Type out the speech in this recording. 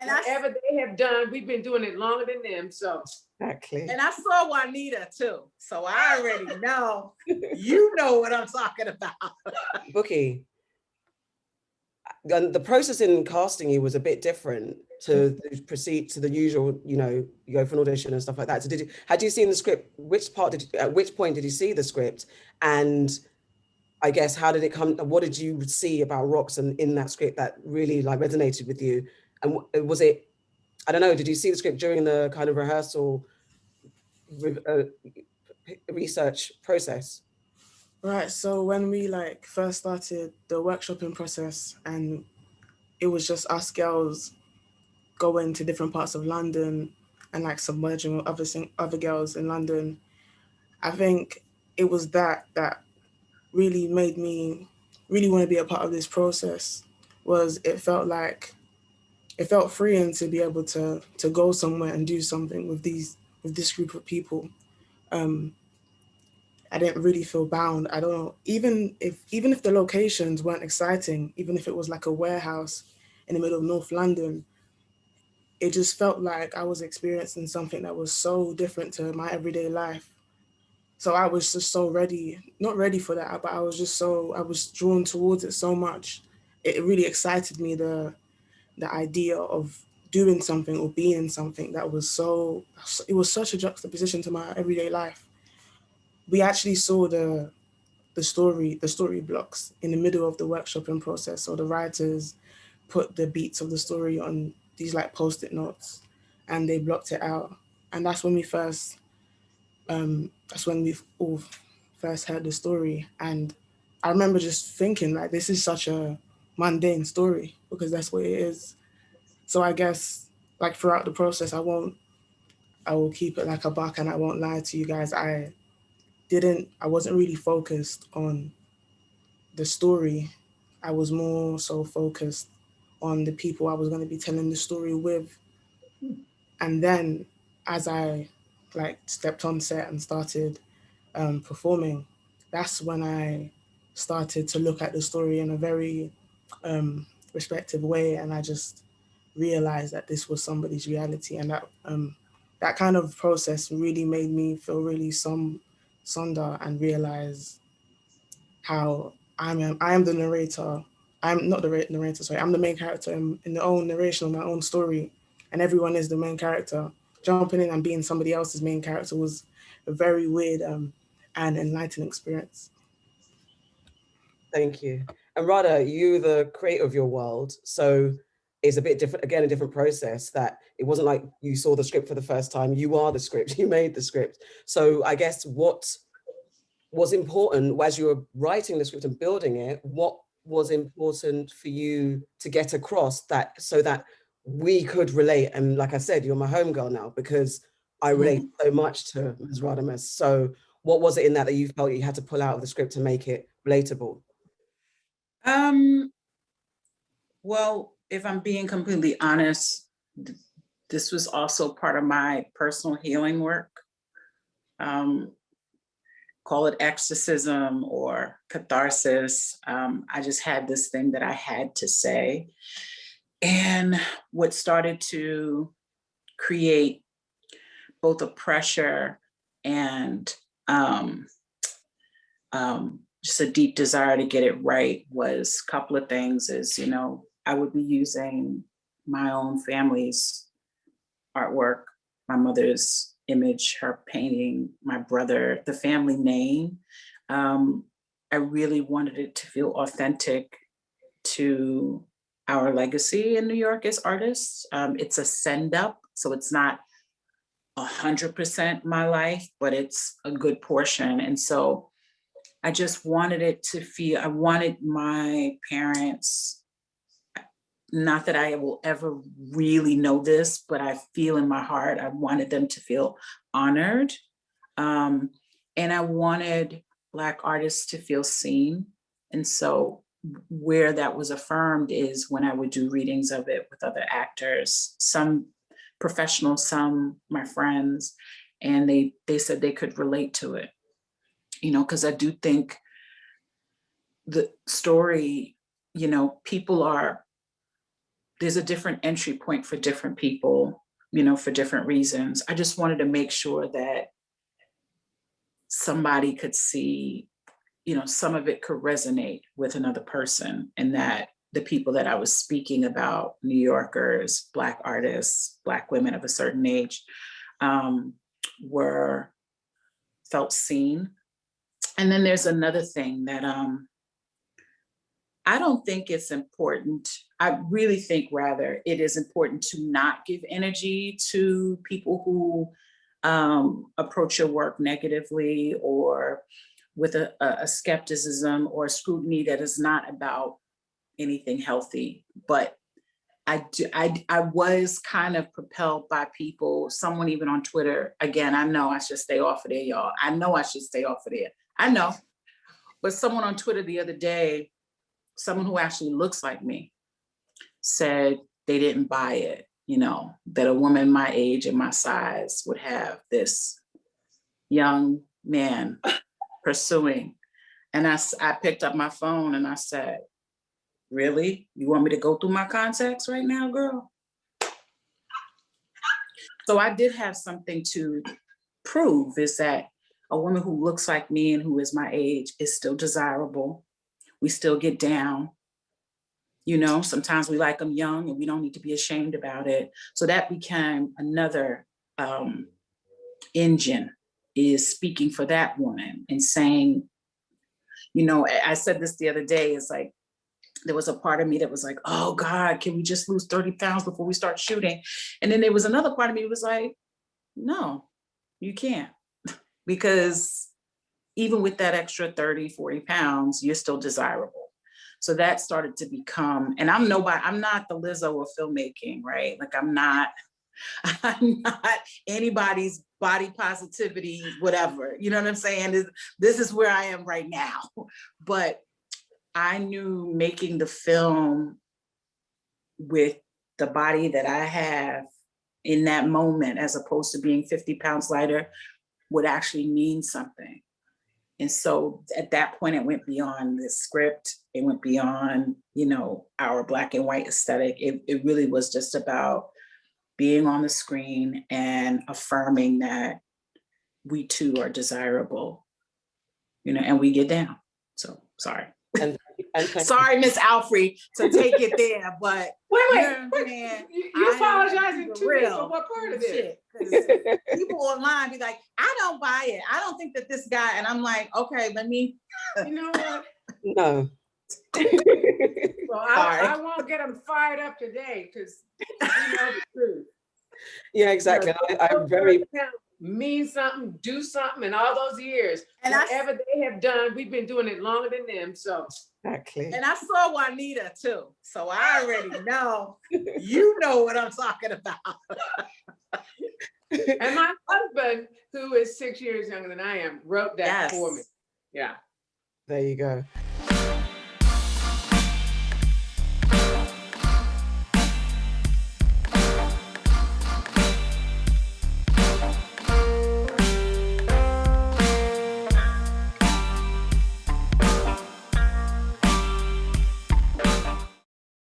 whatever they have done, we've been doing it longer than them. So exactly. And I saw Juanita too, so I already know. You know what I'm talking about. Bukky, the process in casting you was a bit different to proceed to the usual, you know, you go for an audition and stuff like that. So had you seen the script? At which point did you see the script? And I guess, how did it come? What did you see about Roxanne in that script that really like resonated with you? And was it, I don't know, did you see the script during the kind of rehearsal research process? Right, so when we like first started the workshopping process, and it was just us girls going to different parts of London and like submerging with other girls in London, I think it was that really made me really want to be a part of this process. Was it felt freeing to be able to go somewhere and do something with this group of people. I didn't really feel bound. I don't know, even if the locations weren't exciting, even if it was like a warehouse in the middle of North London, it just felt like I was experiencing something that was so different to my everyday life. So I was just so not ready for that, but I was drawn towards it so much. It really excited me, the idea of doing something or being something that was it was such a juxtaposition to my everyday life. We actually saw the story blocks in the middle of the workshopping process. So the writers put the beats of the story on these like post-it notes and they blocked it out. And that's when we all first heard the story. And I remember just thinking like, this is such a mundane story, because that's what it is. So I guess like throughout the process, I will keep it like a buck and I won't lie to you guys. I wasn't really focused on the story. I was more so focused on the people I was going to be telling the story with. And then as I like stepped on set and started performing, that's when I started to look at the story in a very respective way. And I just realized that this was somebody's reality. And that kind of process really made me feel really sonder and realize how I am the narrator. I'm not the narrator, sorry. I'm the main character in the own narration of my own story, and everyone is the main character. Jumping in and being somebody else's main character was a very weird and enlightening experience. Thank you. And Radha, you the creator of your world, so it's a bit different, again, a different process, that it wasn't like you saw the script for the first time, you are the script, you made the script. So I guess what was important as you were writing the script and building it, what was important for you to get across that, so that we could relate? And like I said, you're my homegirl now because I relate so much to Ms. Radames. So what was it in that you felt you had to pull out of the script to make it relatable? Well, if I'm being completely honest, this was also part of my personal healing work. Call it exorcism or catharsis. I just had this thing that I had to say. And what started to create both a pressure and just a deep desire to get it right was a couple of things. Is, you know, I would be using my own family's artwork, my mother's image, her painting, my brother, the family name. I really wanted it to feel authentic to our legacy in New York as artists. It's a send up, so it's not 100% my life, but it's a good portion. And so I just wanted it to feel, I wanted my parents, not that I will ever really know this, but I feel in my heart, I wanted them to feel honored. And I wanted Black artists to feel seen. And so where that was affirmed is when I would do readings of it with other actors, some professionals, some my friends, and they said they could relate to it. You know, because I do think the story, you know, people are there's a different entry point for different people, for different reasons. I just wanted to make sure that somebody could see, some of it could resonate with another person, and that the people that I was speaking about, New Yorkers, Black artists, Black women of a certain age, felt seen. And then there's another thing that I don't think it's important. I really think rather it is important to not give energy to people who approach your work negatively or with a skepticism or scrutiny that is not about anything healthy. But I was kind of propelled by people, someone even on Twitter. Again, I know I should stay off of there, y'all. I know I should stay off of there. I know. But someone on Twitter the other day, someone who actually looks like me, said they didn't buy it, that a woman my age and my size would have this young man pursuing. And I picked up my phone and I said, really? You want me to go through my contacts right now, girl? So I did have something to prove, is that a woman who looks like me and who is my age is still desirable. We still get down. Sometimes we like them young and we don't need to be ashamed about it. So that became another engine, is speaking for that woman and saying, I said this the other day, it's like, there was a part of me that was like, oh God, can we just lose 30 pounds before we start shooting? And then there was another part of me that was like, no, you can't. Because even with that extra 30, 40 pounds, you're still desirable. So that started to become, and I'm not the Lizzo of filmmaking, right? Like I'm not anybody's body positivity, whatever, you know what I'm saying? This is where I am right now. But I knew making the film with the body that I have in that moment, as opposed to being 50 pounds lighter, would actually mean something. And so at that point, it went beyond the script. It went beyond, our Black and white aesthetic. It really was just about being on the screen and affirming that we too are desirable, and we get down. So sorry. And Sorry, Miss Alfrey, to take it there, but wait. You apologizing to me for what part of it? People online be like, I don't buy it. I don't think that this guy, and I'm like, okay, let me. You know what? No. Well, I won't get them fired up today because you know the truth. Yeah, exactly. I'm very mean something, do something, and all those years, And whatever they have done, we've been doing it longer than them. So exactly. And I saw Juanita too, so I already know. You know what I'm talking about. And my husband, who is 6 years younger than I am, wrote that for me. Yeah. There you go.